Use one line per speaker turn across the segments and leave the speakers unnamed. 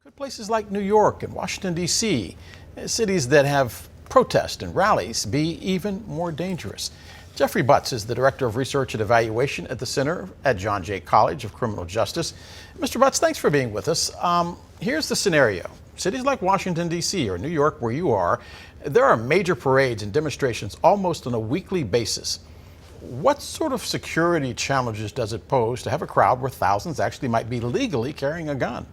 Could places like New York and Washington, D.C., cities that have protests and rallies, be even more dangerous? Jeffrey Butts is the Director of Research and Evaluation at the Center at John Jay College of Criminal Justice. Mr. Butts, thanks for being with us. Here's the scenario. Cities like Washington, D.C. or New York, where you are, there are major parades and demonstrations almost on a weekly basis. What sort of security challenges does it pose to have a crowd where thousands actually might be legally carrying a gun?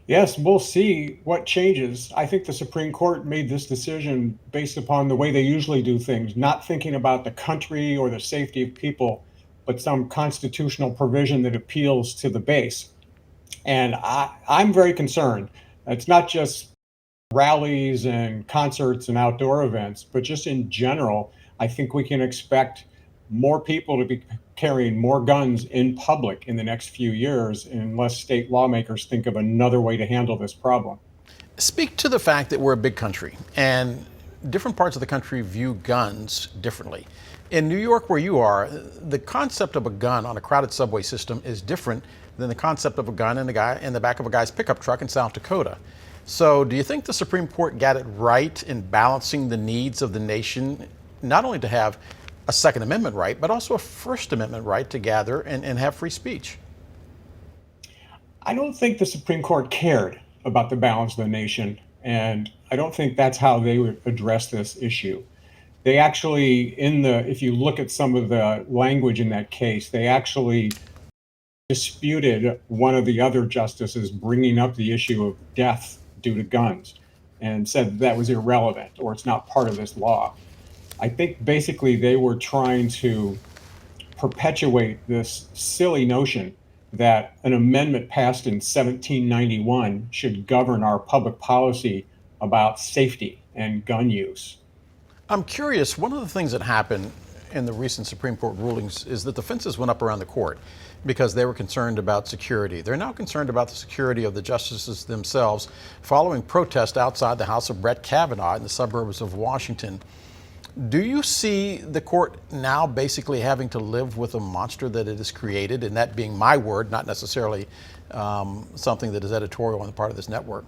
Yes, we'll see what changes. I think the Supreme Court made this decision based upon the way they usually do things, not thinking about the country or the safety of people, but some constitutional provision that appeals to the base. And I'm very concerned. It's not just rallies and concerts and outdoor events, but just in general, I think we can expect more people to be carrying more guns in public in the next few years unless state lawmakers think of another way to handle this problem.
Speak to the fact that we're a big country and different parts of the country view guns differently. In New York, where you are, the concept of a gun on a crowded subway system is different than the concept of a gun in the back of a guy's pickup truck in South Dakota. So do you think the Supreme Court got it right in balancing the needs of the nation, not only to have a Second Amendment right, but also a First Amendment right to gather and have free speech?
I don't think the Supreme Court cared about the balance of the nation, and I don't think that's how they would address this issue. They actually, if you look at some of the language in that case, they actually disputed one of the other justices bringing up the issue of death due to guns and said that was irrelevant or it's not part of this law. I think basically they were trying to perpetuate this silly notion that an amendment passed in 1791 should govern our public policy about safety and gun use.
I'm curious, one of the things that happened in the recent Supreme Court rulings is that the fences went up around the court because they were concerned about security. They're now concerned about the security of the justices themselves following protest outside the house of Brett Kavanaugh in the suburbs of Washington. Do you see the court now basically having to live with a monster that it has created, and that being my word, not necessarily something that is editorial on the part of this network?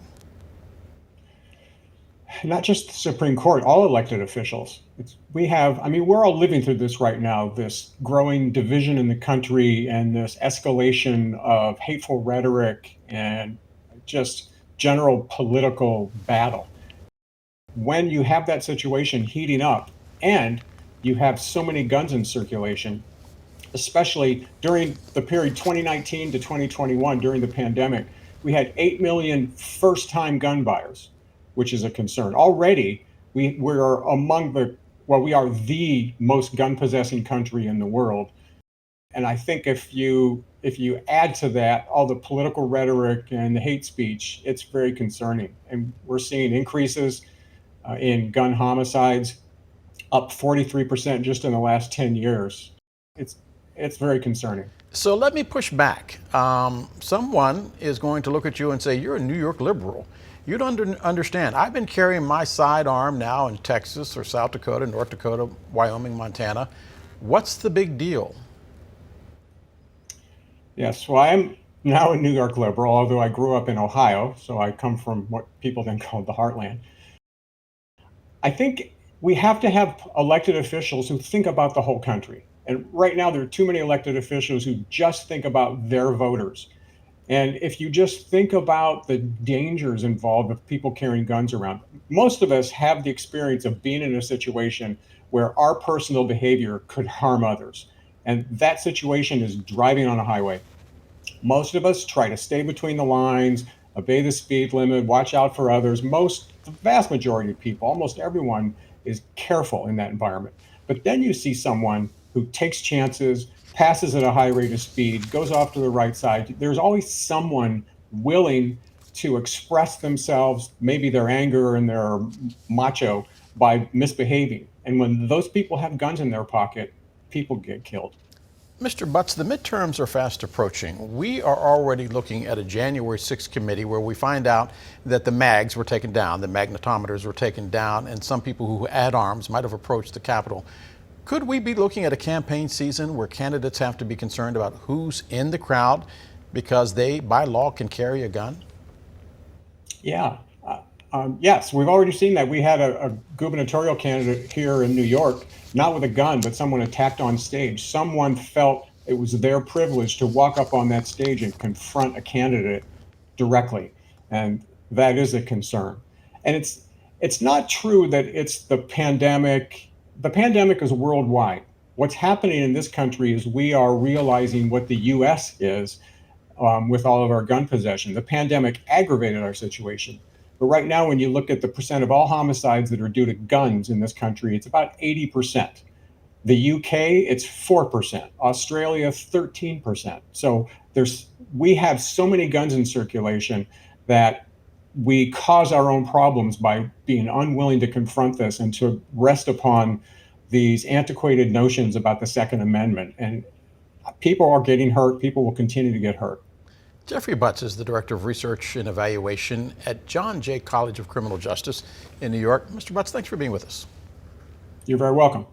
Not just the Supreme Court, all elected officials. We're all living through this right now, this growing division in the country and this escalation of hateful rhetoric and just general political battle. When you have that situation heating up and you have so many guns in circulation, especially during the period 2019 to 2021, during the pandemic, we had 8 million first-time gun buyers, which is a concern. Already, we are the most gun-possessing country in the world. And I think if you add to that all the political rhetoric and the hate speech, it's very concerning. And we're seeing increases in gun homicides, up 43% just in the last 10 years. It's very concerning.
So let me push back. Someone is going to look at you and say, you're a New York liberal. You don't understand. I've been carrying my sidearm now in Texas or South Dakota, North Dakota, Wyoming, Montana. What's the big deal?
Yes, well, I am now a New York liberal, although I grew up in Ohio, so I come from what people then called the heartland. I think we have to have elected officials who think about the whole country. And right now, there are too many elected officials who just think about their voters. And if you just think about the dangers involved with people carrying guns around, most of us have the experience of being in a situation where our personal behavior could harm others. And that situation is driving on a highway. Most of us try to stay between the lines, obey the speed limit, watch out for others. The vast majority of people, almost everyone, is careful in that environment. But then you see someone who takes chances, passes at a high rate of speed, goes off to the right side. There's always someone willing to express themselves, maybe their anger and their macho, by misbehaving. And when those people have guns in their pocket, people get killed.
Mr. Butts, the midterms are fast approaching. We are already looking at a January 6th committee where we find out that the mags were taken down, the magnetometers were taken down, and some people who had arms might have approached the Capitol. Could we be looking at a campaign season where candidates have to be concerned about who's in the crowd because they, by law, can carry a gun?
Yeah. Yes, we've already seen that. We had a gubernatorial candidate here in New York, not with a gun, but someone attacked on stage. Someone felt it was their privilege to walk up on that stage and confront a candidate directly. And that is a concern. And it's not true that it's the pandemic. The pandemic is worldwide. What's happening in this country is we are realizing what the US is with all of our gun possession. The pandemic aggravated our situation. But right now, when you look at the percent of all homicides that are due to guns in this country, it's about 80%. The UK, it's 4%. Australia, 13%. So we have so many guns in circulation that we cause our own problems by being unwilling to confront this and to rest upon these antiquated notions about the Second Amendment. And people are getting hurt. People will continue to get hurt.
Jeffrey Butts is the Director of Research and Evaluation at John Jay College of Criminal Justice in New York. Mr. Butts, thanks for being with us.
You're very welcome.